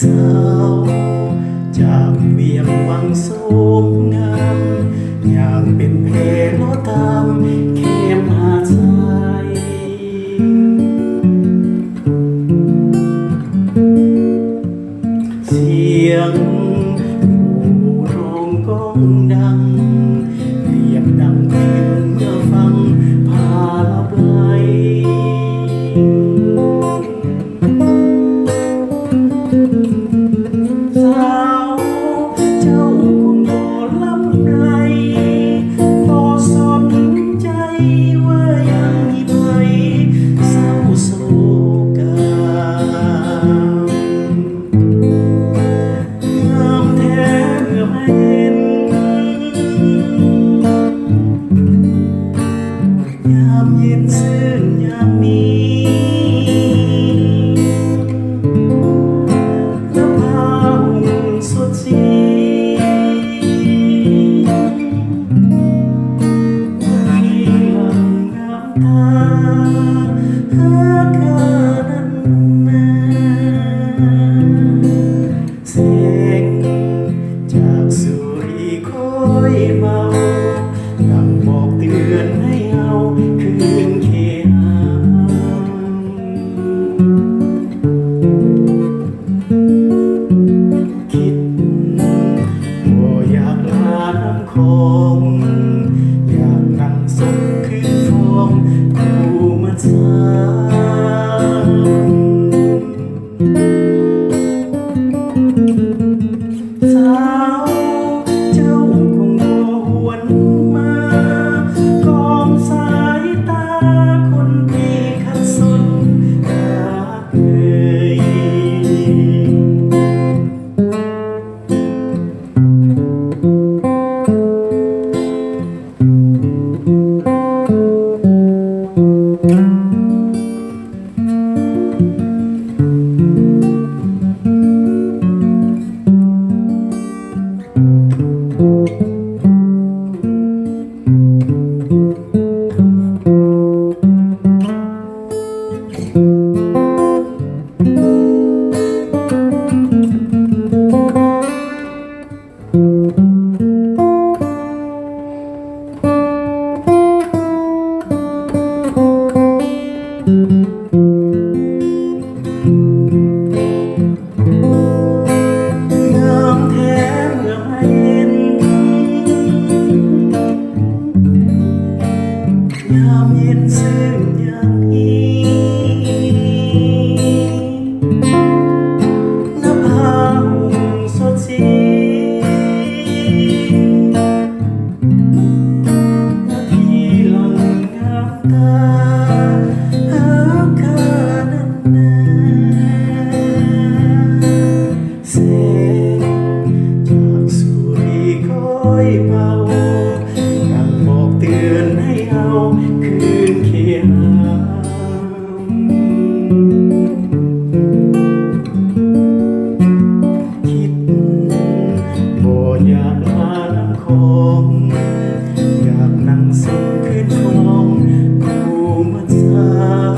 สาวจากเวียงวังสมงามอย่างเป็นเพโลตามเข้มหาดทรายเสียงหูร้องก้องดังเรียบดังขึ้นเมื่อฟังพาลับไหลสาวเจ้าคงบ่ลับไหลบ่สนใจว่ายังมีไผเศร้าโศกงามแท้เมื่อมาเห็นยามเย็นซื่นยามมีสดสีที่หลังน้ำตาหากานั้นนาแสงจากสุริคอยเมาดังบอกเตือนให้เอาคืนเขหาคิดบ่อยากลาน้ำคงอยากนั่งสมคืนฟองคู่มันสางสาวเจ้าคงบ่หวนมากองสายตาคนที่ขัดสนรักเอ่ยยามเย็นซื่นยามนี้นภาหุ่งสดสีนาทีหลังน้ำตาหากานั้นนาแสงจากสุริคอยเบาดังบอกเตือนให้เอาคืนเคียงคิดบ่อยากลาน้ำคงอยากนั่งสมคืนคลองคู่มันสาง